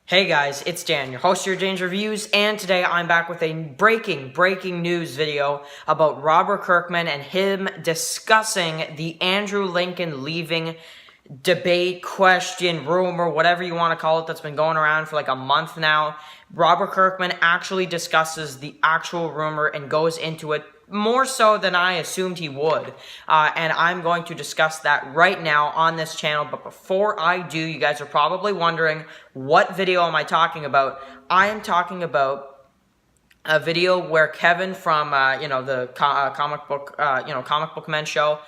Hey guys, it's Dan, your host of your Dan's Reviews, and today I'm back with a breaking news video about Robert Kirkman and him discussing the Andrew Lincoln leaving debate, question, rumor, whatever you want to call it, that's been going around for like a month now. Robert Kirkman actually discusses the actual rumor and goes into it more so than I assumed he would, and I'm going to discuss that right now on this channel. But before I do, you guys are probably wondering, what video am I talking about? I am talking about a video where Kevin from the comic book men show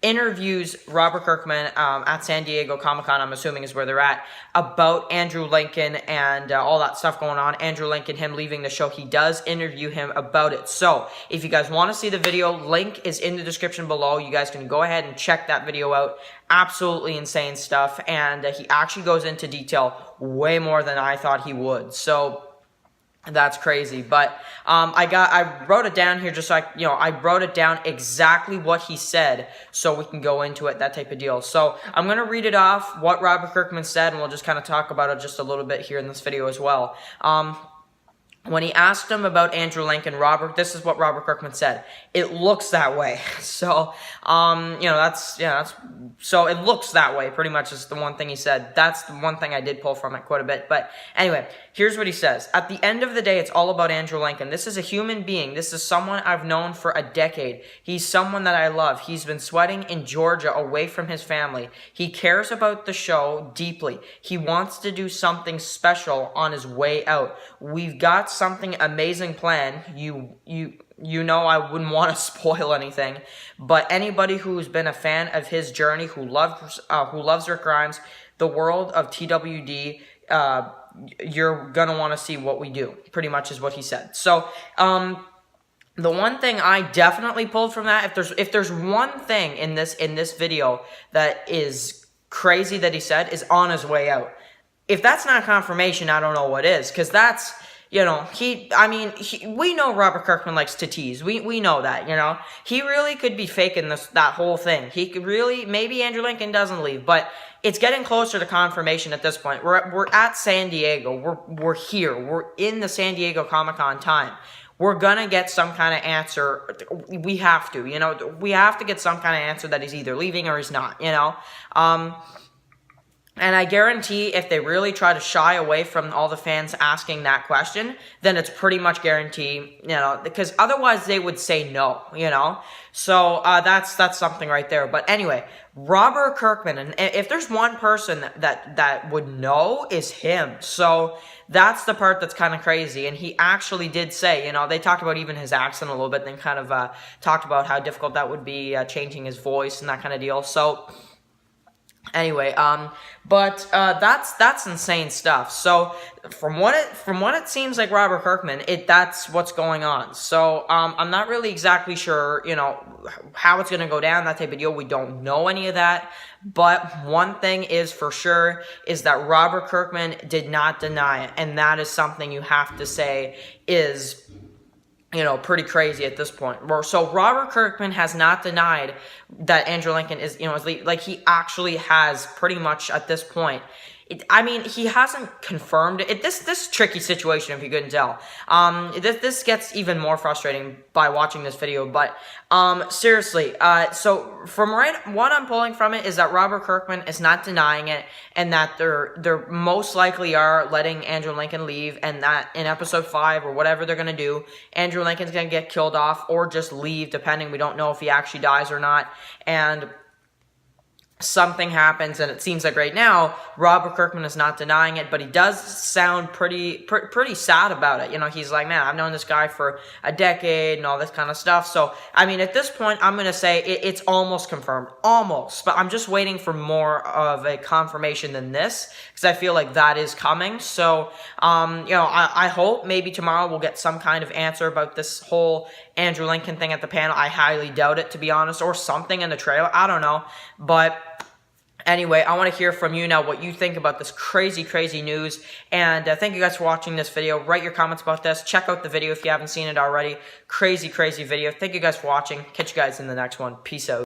interviews Robert Kirkman at San Diego Comic-Con, I'm assuming is where they're at, about Andrew Lincoln and all that stuff going on. Andrew Lincoln, him leaving the show, he does interview him about it. So, if you guys want to see the video, link is in the description below. You guys can go ahead and check that video out. Absolutely insane stuff, and he actually goes into detail way more than I thought he would. So, that's crazy, but I wrote it down here just so I wrote it down exactly what he said so we can go into it, that type of deal. So I'm going to read it off, what Robert Kirkman said, and we'll just kind of talk about it just a little bit here in this video as well. When he asked him about Andrew Lincoln, this is what Robert Kirkman said. It looks that way. So, so it looks that way, pretty much is the one thing he said. That's the one thing I did pull from it quite a bit. But anyway, here's what he says. At the end of the day, it's all about Andrew Lincoln. This is a human being. This is someone I've known for a decade. He's someone that I love. He's been sweating in Georgia away from his family. He cares about the show deeply. He wants to do something special on his way out. We've got something amazing planned. You know I wouldn't want to spoil anything, but anybody who's been a fan of his journey, who loves Rick Grimes, the world of TWD, you're gonna want to see what we do, pretty much is what he said. So, the one thing I definitely pulled from that, if there's one thing in this video that is crazy that he said, is on his way out. If that's not confirmation, I don't know what is, because that's, we know Robert Kirkman likes to tease. We know that, He really could be faking that whole thing. He could really, maybe Andrew Lincoln doesn't leave, but it's getting closer to confirmation at this point. We're at San Diego. We're here. We're in the San Diego Comic-Con time. We're gonna get some kind of answer. We have to, we have to get some kind of answer that he's either leaving or he's not, And I guarantee if they really try to shy away from all the fans asking that question, then it's pretty much guaranteed, because otherwise they would say no, So that's something right there. But anyway, Robert Kirkman, and if there's one person that would know, is him. So that's the part that's kind of crazy. And he actually did say, they talked about even his accent a little bit, then kind of talked about how difficult that would be, changing his voice and that kind of deal. So anyway, that's insane stuff. So from what it seems like Robert Kirkman, that's what's going on. So I'm not really exactly sure, how it's gonna go down, that type of deal. We don't know any of that. But one thing is for sure is that Robert Kirkman did not deny it, and that is something you have to say is, pretty crazy at this point. So Robert Kirkman has not denied that Andrew Lincoln is, like he actually has pretty much at this point. He hasn't confirmed it. This tricky situation, if you couldn't tell. This gets even more frustrating by watching this video. But seriously, so from what I'm pulling from it is that Robert Kirkman is not denying it, and that they're most likely are letting Andrew Lincoln leave, and that in episode 5 or whatever they're gonna do, Andrew Lincoln's gonna get killed off or just leave, depending. We don't know if he actually dies or not, and something happens, and it seems like right now Robert Kirkman is not denying it, but he does sound pretty sad about it. He's like, man, I've known this guy for a decade and all this kind of stuff. So at this point, I'm gonna say it's almost confirmed, almost, but I'm just waiting for more of a confirmation than this, because I feel like that is coming. So I hope maybe tomorrow we'll get some kind of answer about this whole Andrew Lincoln thing at the panel. I highly doubt it, to be honest, or something in the trailer. I don't know, but anyway, I want to hear from you now what you think about this crazy news. And thank you guys for watching this video. Write your comments about this. Check out the video if you haven't seen it already. Crazy video. Thank you guys for watching. Catch you guys in the next one. Peace out.